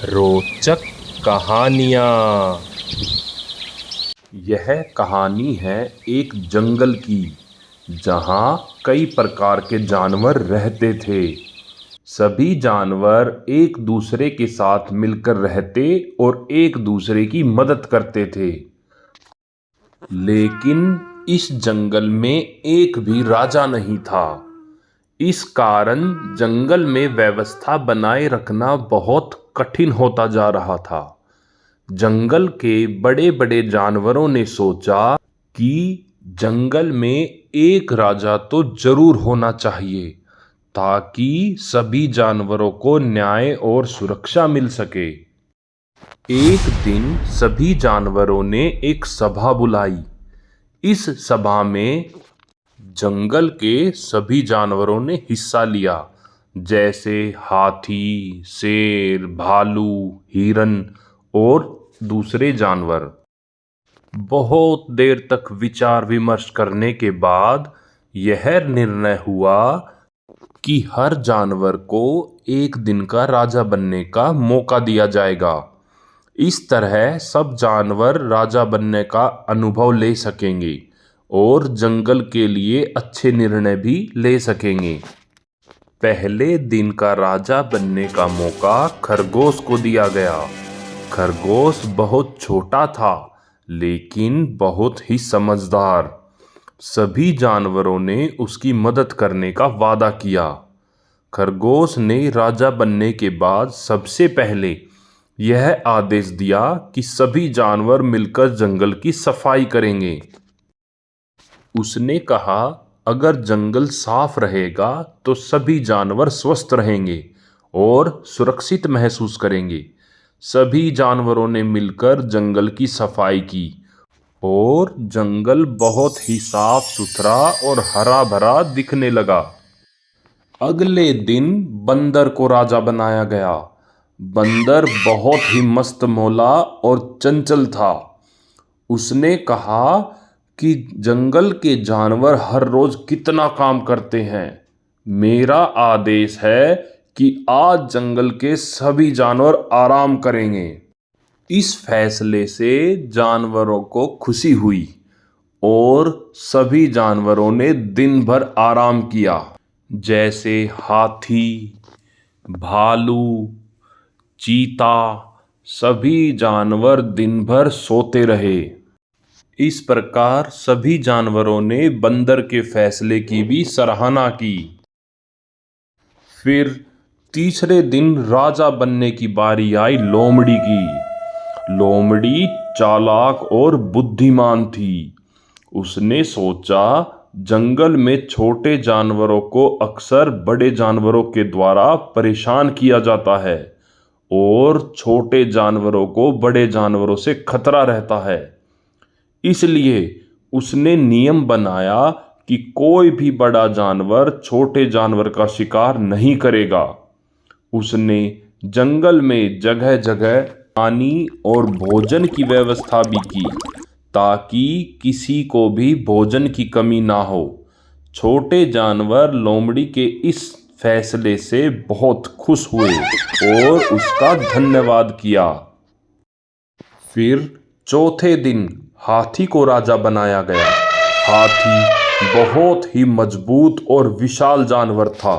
रोचक कहानियाँ। यह कहानी है एक जंगल की, जहाँ कई प्रकार के जानवर रहते थे। सभी जानवर एक दूसरे के साथ मिलकर रहते और एक दूसरे की मदद करते थे। लेकिन इस जंगल में एक भी राजा नहीं था। इस कारण जंगल में व्यवस्था बनाए रखना बहुत कठिन होता जा रहा था। जंगल के बड़े बड़े जानवरों ने सोचा कि जंगल में एक राजा तो जरूर होना चाहिए, ताकि सभी जानवरों को न्याय और सुरक्षा मिल सके। एक दिन सभी जानवरों ने एक सभा बुलाई। इस सभा में जंगल के सभी जानवरों ने हिस्सा लिया, जैसे हाथी, शेर, भालू, हिरन और दूसरे जानवर। बहुत देर तक विचार विमर्श करने के बाद यह निर्णय हुआ कि हर जानवर को एक दिन का राजा बनने का मौका दिया जाएगा। इस तरह सब जानवर राजा बनने का अनुभव ले सकेंगे और जंगल के लिए अच्छे निर्णय भी ले सकेंगे। पहले दिन का राजा बनने का मौका खरगोश को दिया गया। खरगोश बहुत छोटा था, लेकिन बहुत ही समझदार। सभी जानवरों ने उसकी मदद करने का वादा किया। खरगोश ने राजा बनने के बाद सबसे पहले यह आदेश दिया कि सभी जानवर मिलकर जंगल की सफाई करेंगे। उसने कहा, अगर जंगल साफ रहेगा तो सभी जानवर स्वस्थ रहेंगे और सुरक्षित महसूस करेंगे। सभी जानवरों ने मिलकर जंगल की सफाई की और जंगल बहुत ही साफ सुथरा और हरा भरा दिखने लगा। अगले दिन बंदर को राजा बनाया गया। बंदर बहुत ही मस्त मौला और चंचल था। उसने कहा कि जंगल के जानवर हर रोज कितना काम करते हैं। मेरा आदेश है कि आज जंगल के सभी जानवर आराम करेंगे। इस फैसले से जानवरों को खुशी हुई और सभी जानवरों ने दिन भर आराम किया, जैसे हाथी, भालू, चीता। सभी जानवर दिन भर सोते रहे। इस प्रकार सभी जानवरों ने बंदर के फैसले की भी सराहना की। फिर तीसरे दिन राजा बनने की बारी आई लोमड़ी की। लोमड़ी चालाक और बुद्धिमान थी। उसने सोचा, जंगल में छोटे जानवरों को अक्सर बड़े जानवरों के द्वारा परेशान किया जाता है और छोटे जानवरों को बड़े जानवरों से खतरा रहता है। इसलिए उसने नियम बनाया कि कोई भी बड़ा जानवर छोटे जानवर का शिकार नहीं करेगा। उसने जंगल में जगह जगह पानी और भोजन की व्यवस्था भी की, ताकि किसी को भी भोजन की कमी ना हो। छोटे जानवर लोमड़ी के इस फैसले से बहुत खुश हुए और उसका धन्यवाद किया। फिर चौथे दिन हाथी को राजा बनाया गया। हाथी बहुत ही मजबूत और विशाल जानवर था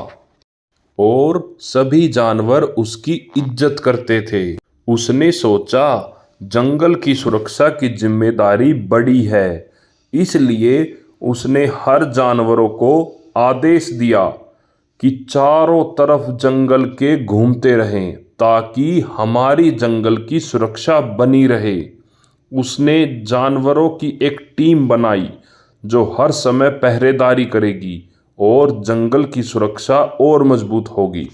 और सभी जानवर उसकी इज्जत करते थे। उसने सोचा, जंगल की सुरक्षा की जिम्मेदारी बड़ी है। इसलिए उसने हर जानवरों को आदेश दिया कि चारों तरफ जंगल के घूमते रहें, ताकि हमारी जंगल की सुरक्षा बनी रहे। उसने जानवरों की एक टीम बनाई जो हर समय पहरेदारी करेगी और जंगल की सुरक्षा और मजबूत होगी।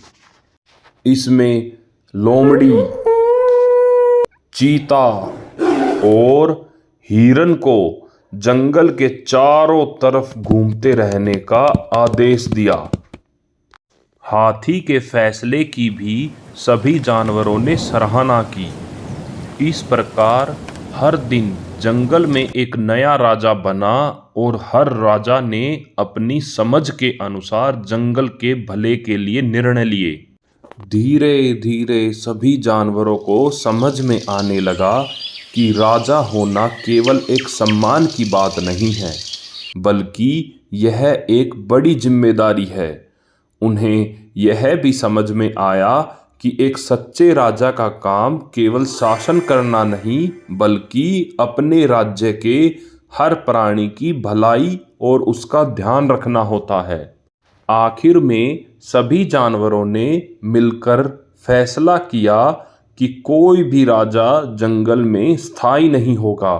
इसमें लोमड़ी, चीता और हिरन को जंगल के चारों तरफ घूमते रहने का आदेश दिया। हाथी के फैसले की भी सभी जानवरों ने सराहना की। इस प्रकार हर दिन जंगल में एक नया राजा बना और हर राजा ने अपनी समझ के अनुसार जंगल के भले के लिए निर्णय लिए। धीरे धीरे सभी जानवरों को समझ में आने लगा कि राजा होना केवल एक सम्मान की बात नहीं है, बल्कि यह एक बड़ी जिम्मेदारी है। उन्हें यह भी समझ में आया कि एक सच्चे राजा का काम केवल शासन करना नहीं, बल्कि अपने राज्य के हर प्राणी की भलाई और उसका ध्यान रखना होता है। आखिर में सभी जानवरों ने मिलकर फैसला किया कि कोई भी राजा जंगल में स्थायी नहीं होगा,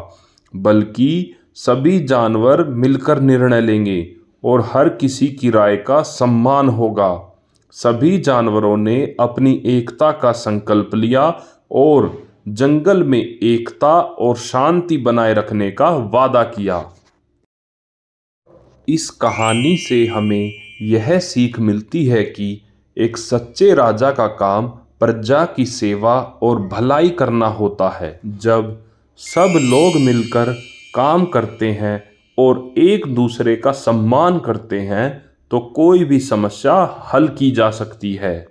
बल्कि सभी जानवर मिलकर निर्णय लेंगे और हर किसी की राय का सम्मान होगा। सभी जानवरों ने अपनी एकता का संकल्प लिया और जंगल में एकता और शांति बनाए रखने का वादा किया। इस कहानी से हमें यह सीख मिलती है कि एक सच्चे राजा का काम प्रजा की सेवा और भलाई करना होता है। जब सब लोग मिलकर काम करते हैं और एक दूसरे का सम्मान करते हैं, तो कोई भी समस्या हल की जा सकती है।